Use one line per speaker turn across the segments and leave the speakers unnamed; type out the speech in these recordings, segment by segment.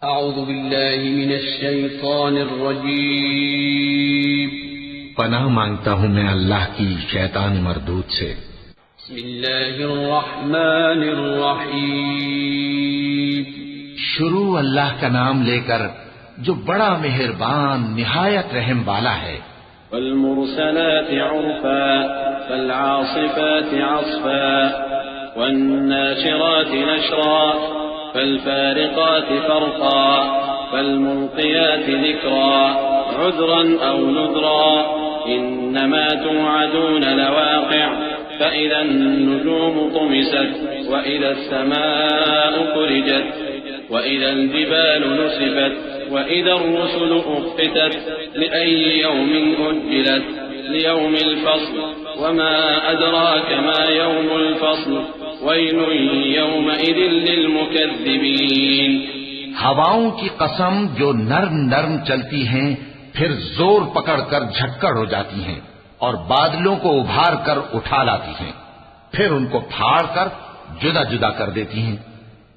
اعوذ باللہ من الشیطان الرجیم
پناہ مانگتا ہوں میں اللہ کی شیطان مردود سے۔
بسم اللہ الرحمن الرحیم
شروع اللہ کا نام لے کر جو بڑا مہربان نہایت رحم والا ہے۔
والمرسلات عرفا فالعاصفات عصفا والناشرات نشرا فالفارقات فرقا فالملقيات ذكرا عذرا أو نذرا إنما توعدون لواقع فإذا النجوم طمست وإذا السماء فرجت وإذا الجبال نسفت وإذا الرسل أقتت لأي يوم أجلت ليوم الفصل وما أدراك ما يوم الفصل ويل يومئذ للمكذبين۔
ہواؤں کی قسم جو نرم نرم چلتی ہیں پھر زور پکڑ کر جھکڑ ہو جاتی ہیں اور بادلوں کو ابھار کر اٹھا لاتی ہیں، پھر ان کو پھاڑ کر جدا جدا کر دیتی ہیں۔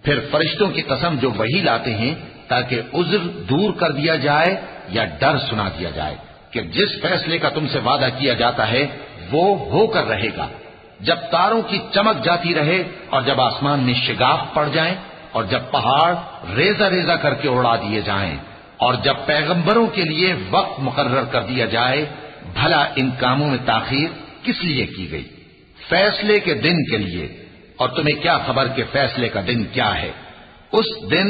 پھر فرشتوں کی قسم جو وحی لاتے ہیں تاکہ عذر دور کر دیا جائے یا ڈر سنا دیا جائے کہ جس فیصلے کا تم سے وعدہ کیا جاتا ہے وہ ہو کر رہے گا، جب تاروں کی چمک جاتی رہے اور جب آسمان میں شگاف پڑ جائیں اور جب پہاڑ ریزہ ریزہ کر کے اڑا دیے جائیں اور جب پیغمبروں کے لیے وقت مقرر کر دیا جائے، بھلا ان کاموں میں تاخیر کس لیے کی گئی؟ فیصلے کے دن کے لیے، اور تمہیں کیا خبر کہ فیصلے کا دن کیا ہے؟ اس دن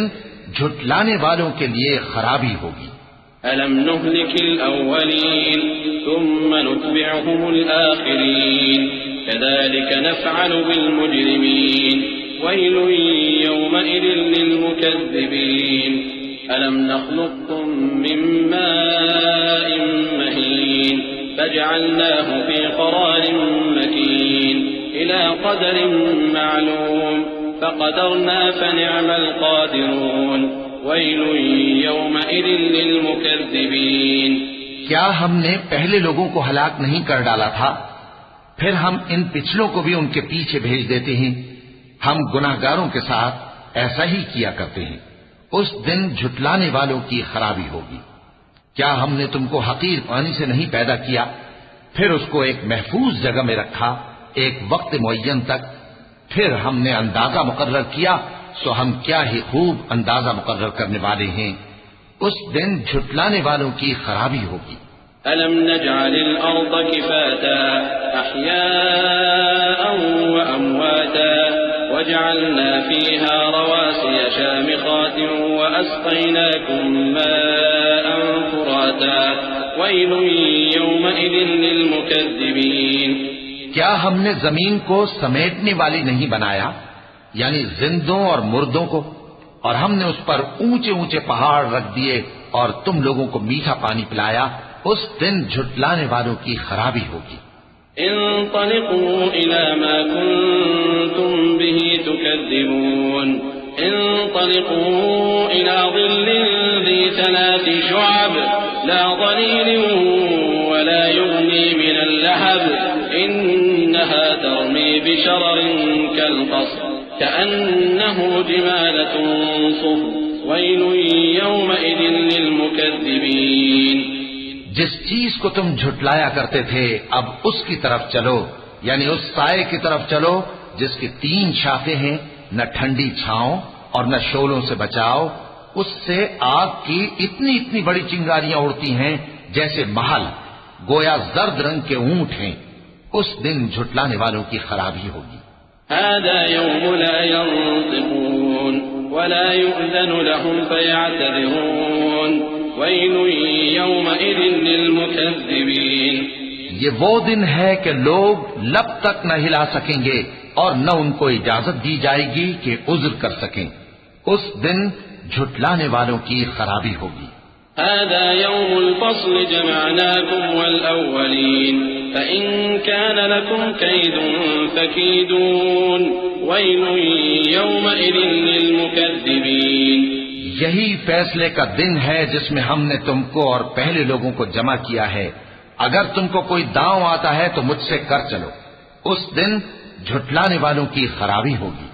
جھٹلانے والوں کے لیے خرابی ہوگی۔
أَلَمْ نُهْلِكِ الْأَوَّلِينَ ثُمَّ نُتْبِعُهُمُ الْآخِرِينَ كَذَلِكَ نَفْعَلُ بِالْمُجْرِمِينَ وَيْلٌ يَوْمَئِذٍ لِلْمُكَذِّبِينَ أَلَمْ نَخْلُقكُّم مِّن مَّاءٍ مَّهِينٍ فَجَعَلْنَاهُ فِي قَرَارٍ مَّكِينٍ إِلَى قَدَرٍ مَّعْلُومٍ فَقَدَرْنَا فَنِعْمَ الْقَادِرُونَ وَيْلٌ يَوْمَئِذٍ لِلْمُكَذِّبِينَ۔
کیا ہم نے پہلے لوگوں کو ہلاک نہیں کر ڈالا تھا؟ پھر ہم ان پچھلوں کو بھی ان کے پیچھے بھیج دیتے ہیں۔ ہم گناہگاروں کے ساتھ ایسا ہی کیا کرتے ہیں۔ اس دن جھٹلانے والوں کی خرابی ہوگی۔ کیا ہم نے تم کو حقیر پانی سے نہیں پیدا کیا، پھر اس کو ایک محفوظ جگہ میں رکھا ایک وقت معین تک، پھر ہم نے اندازہ مقرر کیا، سو ہم کیا ہی خوب اندازہ مقرر کرنے والے ہیں۔ اس دن جھٹلانے والوں کی خرابی ہوگی۔
أَلَمْ نَجْعَلِ الْأَرْضَ كِفَاتًا أَحْيَاءً وَأَمْوَاتًا وَجَعَلْنَا فِيهَا رَوَاسِيَ شَامِخَاتٍ وَأَسْقَيْنَاكُم مَّاءً فُرَاتًا وَيْلٌ يَوْمَئِذٍ لِلْمُكَذِّبِينَ۔
کیا ہم نے زمین کو سمیٹنے والی نہیں بنایا، یعنی زندوں اور مردوں کو، اور ہم نے اس پر اونچے اونچے پہاڑ رکھ دیے اور تم لوگوں کو میٹھا پانی پلایا؟ اس دن جھٹلانے والوں کی خرابی ہوگی۔
انطلقوا إلى ما كنتم به تكذبون انطلقوا إلى ظل ذي ثلاث شعب لا ظليل ولا يغني من اللهب إنها ترمي بشرر كالقصر كأنه جمالة صفر ويل يومئذ للمكذبين۔
جس چیز کو تم جھٹلایا کرتے تھے اب اس کی طرف چلو، یعنی اس سائے کی طرف چلو جس کی 3 شاخیں ہیں، نہ ٹھنڈی چھاؤں اور نہ شعلوں سے بچاؤ، اس سے آگ کی اتنی اتنی بڑی چنگاریاں اڑتی ہیں جیسے محل، گویا زرد رنگ کے اونٹ ہیں۔ اس دن جھٹلانے والوں کی خرابی ہوگی۔
هذا يوم لا ينطقون ولا يؤذن لهم فيعتذرون ويل يومئذ للمكذبين۔
یہ وہ دن ہے کہ لوگ لب تک نہ ہلا سکیں گے اور نہ ان کو اجازت دی جائے گی کہ عذر کر سکیں۔ اس دن جھٹلانے والوں کی خرابی ہوگی۔
هذا يوم الفصل جمعناكم والأولين فإن كان لكم كيد فكيدون ويل يومئذ للمكذبين۔
یہی فیصلے کا دن ہے جس میں ہم نے تم کو اور پہلے لوگوں کو جمع کیا ہے، اگر تم کو کوئی داؤں آتا ہے تو مجھ سے کر چلو۔ اس دن جھٹلانے والوں کی خرابی ہوگی۔